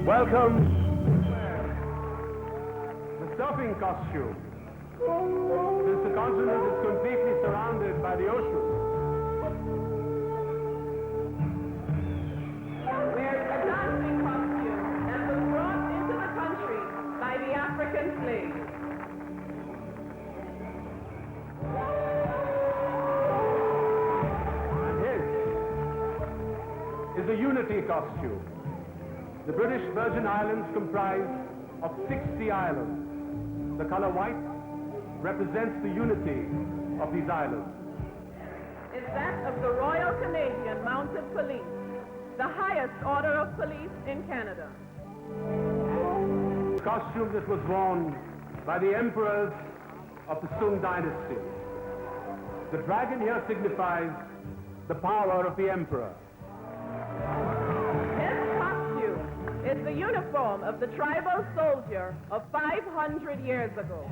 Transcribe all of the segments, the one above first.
Welcome. The surfing costume. Since the continent is completely surrounded by the ocean. Wears a dancing costume that was brought into the country by the African slaves. And his is a unity costume. The British Virgin Islands comprise of 60 islands. The color white represents the unity of these islands. Is that of the Royal Canadian Mounted Police, the highest order of police in Canada. The costume that was worn by the emperors of the Sung dynasty. The dragon here signifies the power of the emperor. Is the uniform of the tribal soldier of 500 years ago.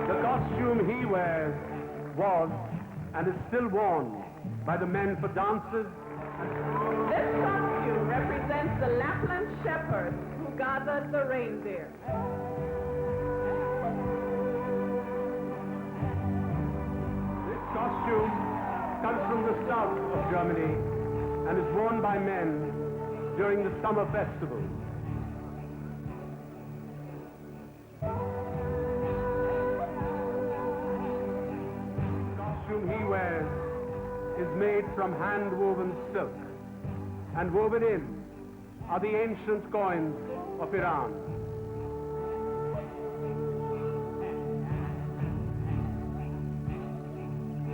The costume he wears was and is still worn by the men for dances. This costume represents the Lapland shepherds who gathered the reindeer. Costume comes from the south of Germany and is worn by men during the summer festival. The costume he wears is made from hand-woven silk, and woven in are the ancient coins of Iran.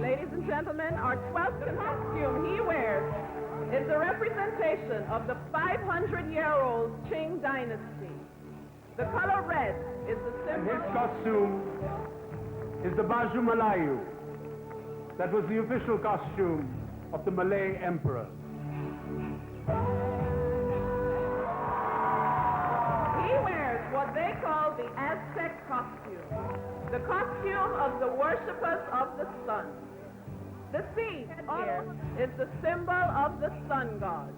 Ladies and gentlemen, our 12th costume he wears is a representation of the 500-year-old Qing dynasty. The color red is the symbol. And his costume is the Baju Malayu. That was the official costume of the Malay emperor. He wears what they call the Aztec costume, the costume of the worshippers of the sun. The sea here is the symbol of the sun god.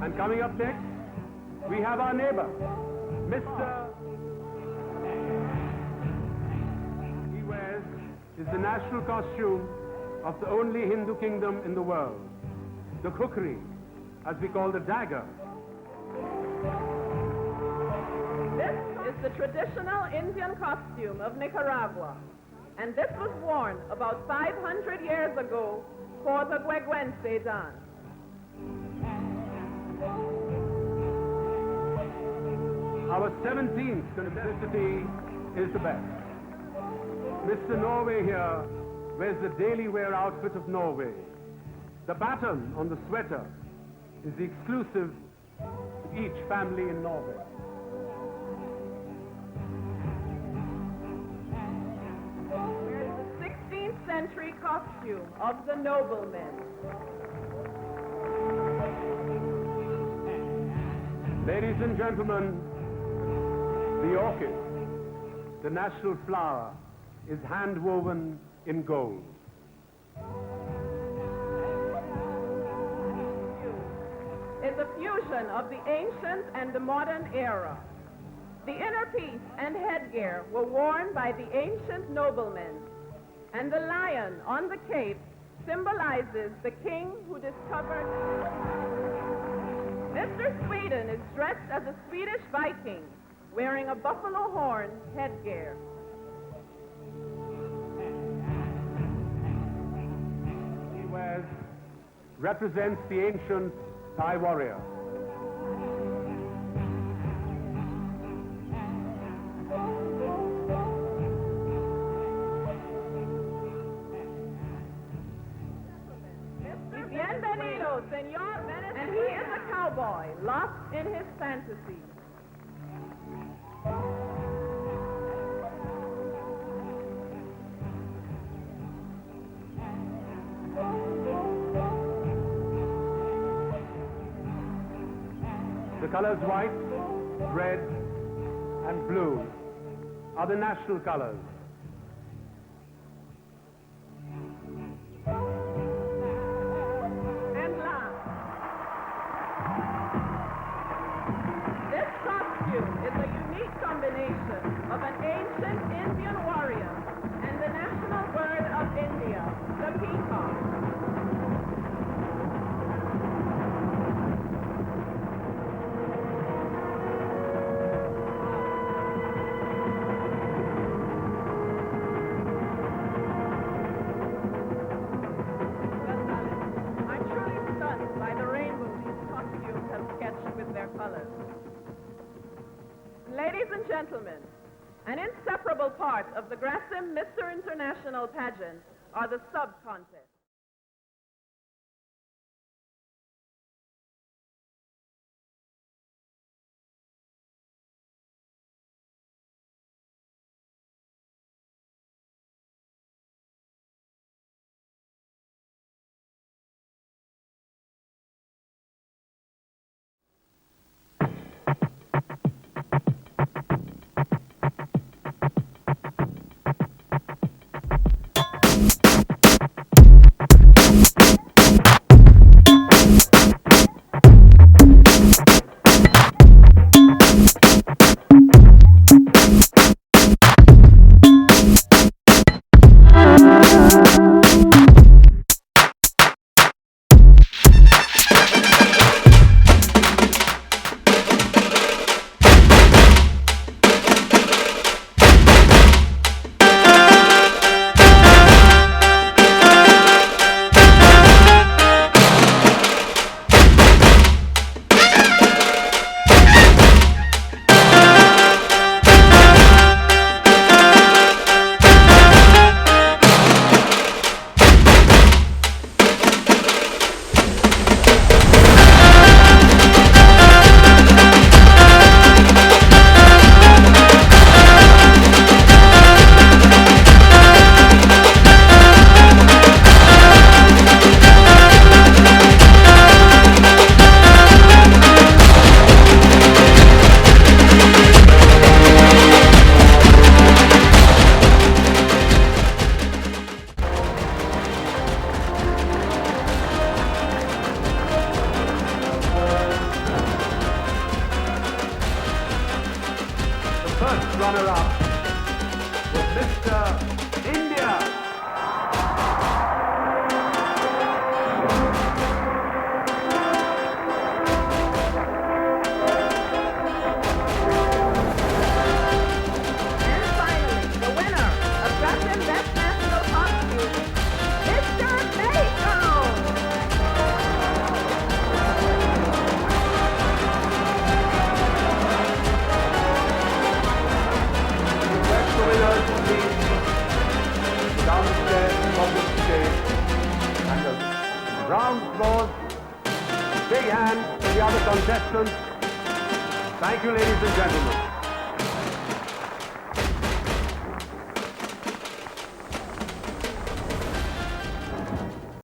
And coming up next, we have our neighbor, Mr. He wears is the national costume of the only Hindu kingdom in the world, the kukri, as we call the dagger. This is the traditional Indian costume of Nicaragua, and this was worn about 500 years ago for the Gueguense dance. Our 17th contestant is the best. Mr. Norway here wears the daily wear outfit of Norway. The pattern on the sweater is the exclusive to each family in Norway. Here's the 16th century costume of the noblemen. Ladies and gentlemen, the orchid, the national flower, is hand-woven in gold. Is a fusion of the ancient and the modern era. The inner piece and headgear were worn by the ancient noblemen, and the lion on the cape symbolizes the king who discovered. Mr. Sweden is dressed as a Swedish Viking, wearing a buffalo horn headgear. He wears represents the ancient Thai warrior. Bienvenido, Senor Venice. And he is a cowboy, lost in his fantasy. The colors white, red, and blue are the national colors. And last, this costume is a unique combination of an ancient Indian warrior and the national bird of India, the peacock. I'm truly stunned by the rainbow these costumes have sketched with their colors. Ladies and gentlemen, an inseparable part of the Grassim Mr. International pageant are the sub-contests. First runner-up was Mr. India. And finally, the winner of Grassim Best National Costume, Mr. Maycomb. Request the winners to please down the stairs, public stage, and a round of applause. Big hand to the other contestants. Thank you, ladies and gentlemen.